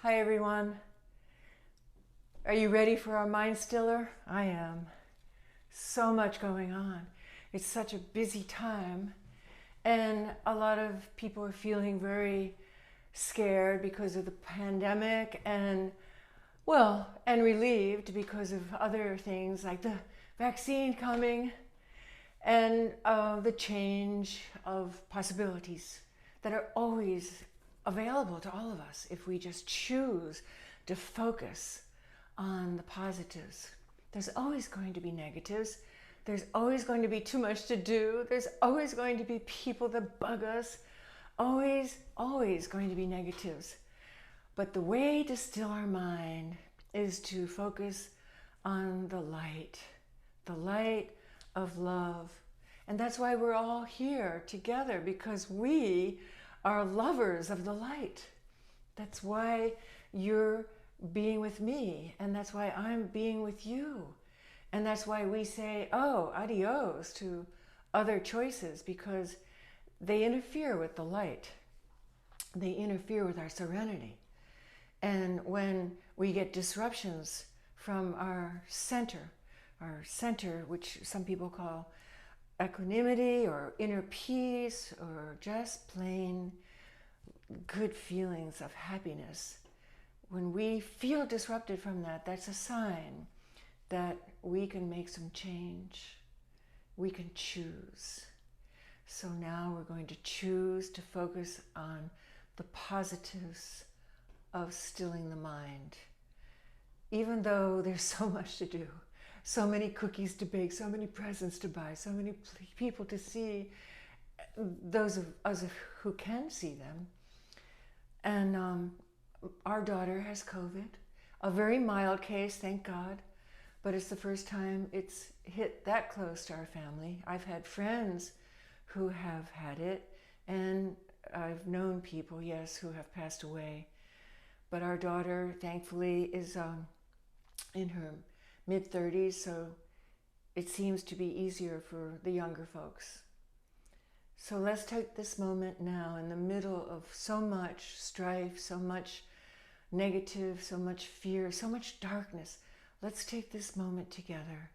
Hi everyone. Are you ready for our mind stiller? I am. So much going on. It's such a busy time, and a lot of people are feeling very scared because of the pandemic and relieved because of other things like the vaccine coming and the change of possibilities that are always available to all of us if we just choose to focus on the positives. There's always going to be negatives. There's always going to be too much to do. There's always going to be people that bug us. Always going to be negatives. But the way to still our mind is to focus on the light of love. And that's why we're all here together, because we are lovers of the light. That's why you're being with me, and that's why I'm being with you. And that's why we say, oh, adios to other choices, because they interfere with the light. They interfere with our serenity. And when we get disruptions from our center, which some people call equanimity or inner peace or just plain good feelings of happiness, when we feel disrupted from that, that's a sign that we can make some change. We can choose. So now we're going to choose to focus on the positives of stilling the mind. Even though there's so much to do, so many cookies to bake, so many presents to buy, so many people to see, those of us who can see them. And our daughter has COVID, a very mild case, thank God, but it's the first time it's hit that close to our family. I've had friends who have had it, and I've known people, yes, who have passed away. But our daughter, thankfully, is in her mid-30s, so it seems to be easier for the younger folks. So let's take this moment now in the middle of so much strife, so much negative, so much fear, so much darkness. Let's take this moment together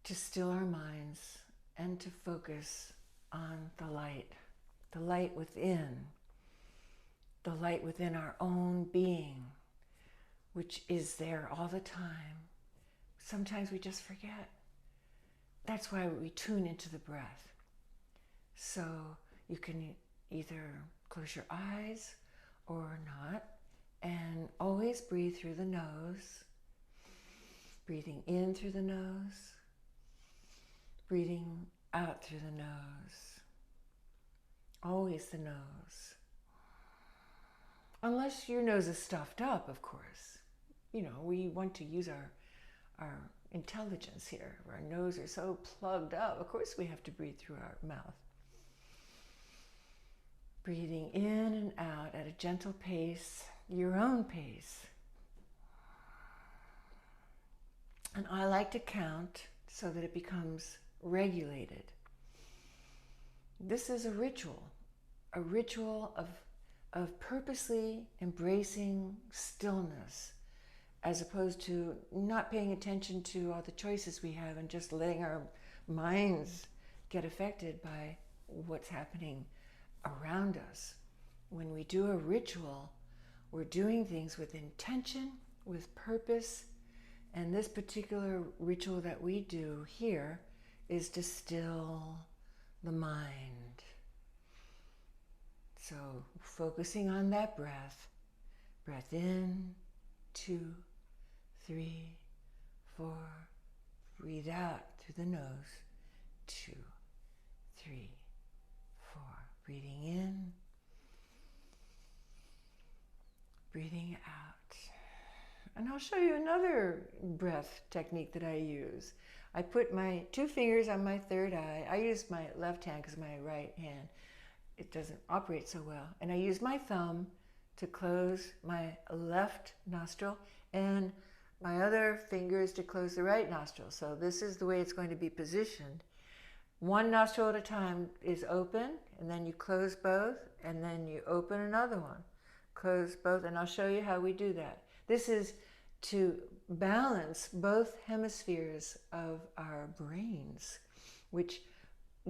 to still our minds and to focus on the light within our own being, which is there all the time. Sometimes we just forget. That's why we tune into the breath. So you can either close your eyes or not, and always breathe through the nose. Breathing in through the nose, breathing out through the nose. Always the nose. Unless your nose is stuffed up, of course. You know, we want to use our intelligence here. Our nose are so plugged up. Of course we have to breathe through our mouth. Breathing in and out at a gentle pace, your own pace. And I like to count so that it becomes regulated. This is a ritual of purposely embracing stillness, as opposed to not paying attention to all the choices we have and just letting our minds get affected by what's happening around us. When we do a ritual, we're doing things with intention, with purpose, and this particular ritual that we do here is to still the mind. So focusing on that breath. Breath in, 2, 3, 4. Breathe out through the nose. 2, 3, 4. Breathing in. Breathing out. And I'll show you another breath technique that I use. I put my 2 fingers on my third eye. I use my left hand because my right hand, it doesn't operate so well. And I use my thumb to close my left nostril and my other fingers to close the right nostril. So this is the way it's going to be positioned. One nostril at a time is open, and then you close both, and then you open another one. close both, and I'll show you how we do that. This is to balance both hemispheres of our brains, which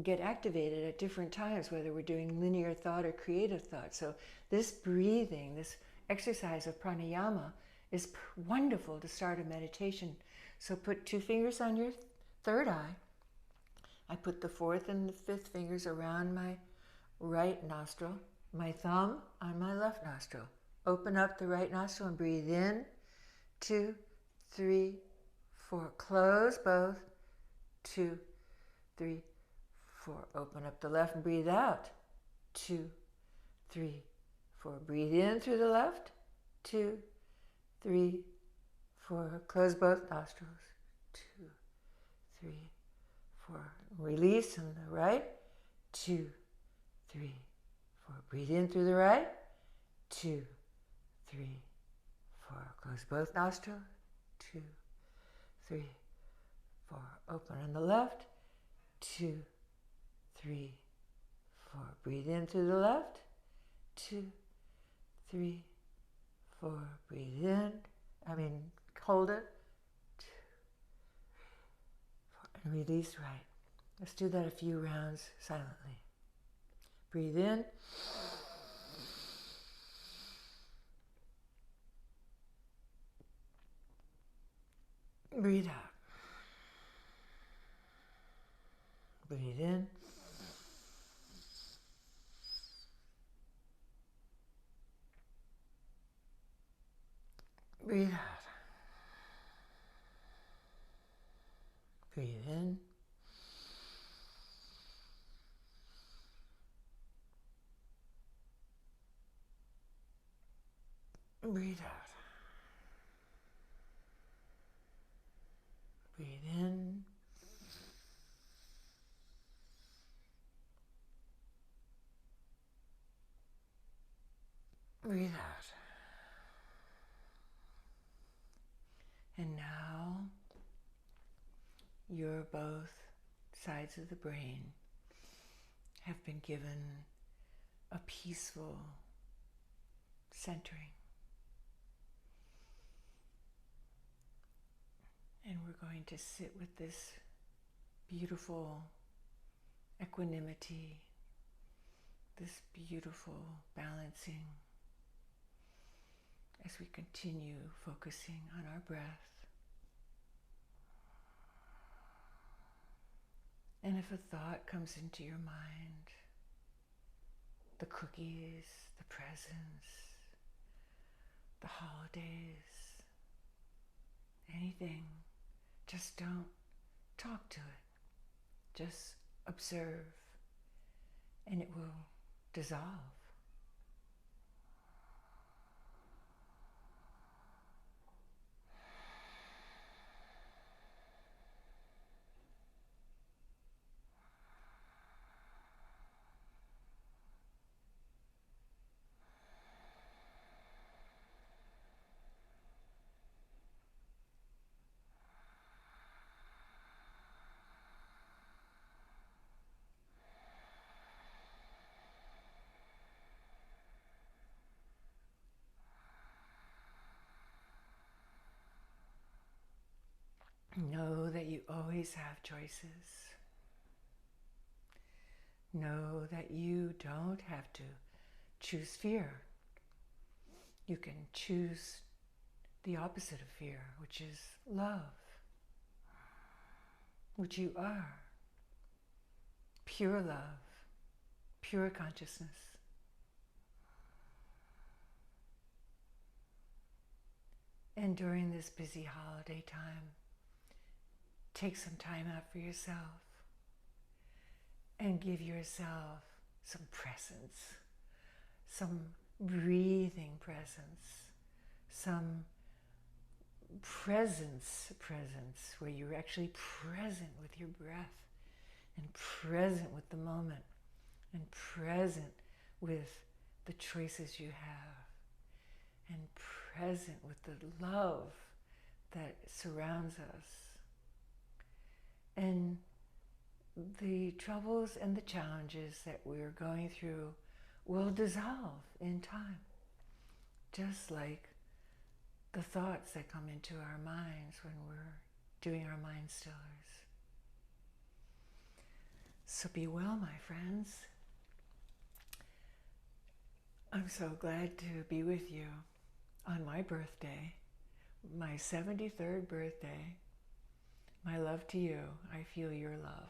get activated at different times, whether we're doing linear thought or creative thought. So this breathing, this exercise of pranayama is wonderful to start a meditation. So put 2 fingers on your third eye. I put the 4th and the 5th fingers around my right nostril, my thumb on my left nostril. Open up the right nostril and breathe in. 2, 3, 4. Close both. 2, 3, 4. Open up the left and breathe out. 2, 3, 4. Breathe in through the left. 2, 3, 4. Close both nostrils. 2, 3, 4. Release on the right. 2, 3, 4. Breathe in through the right. 2, 3, 4. Close both nostrils. 2, 3, 4. Open on the left. 2, 3, 4. Breathe in through the left. 2, 3, 4. Breathe in. Hold it. 2, 4. And release right. Let's do that a few rounds silently. Breathe in. Breathe out. Breathe in. Breathe out. Breathe in. Breathe out. Breathe in. Breathe out. And now your both sides of the brain have been given a peaceful centering. And we're going to sit with this beautiful equanimity, this beautiful balancing as we continue focusing on our breath. And if a thought comes into your mind, the cookies, the presents, the holidays, anything, just don't talk to it. Just observe, and it will dissolve. Know that you always have choices. Know that you don't have to choose fear. You can choose the opposite of fear, which is love, which you are. Pure love, pure consciousness. And during this busy holiday time, take some time out for yourself and give yourself some presence, some breathing presence, some presence where you're actually present with your breath and present with the moment and present with the choices you have and present with the love that surrounds us. And the troubles and the challenges that we're going through will dissolve in time. just like the thoughts that come into our minds when we're doing our mind stillers. So be well, my friends. I'm so glad to be with you on my birthday, my 73rd birthday. My love to you. I feel your love.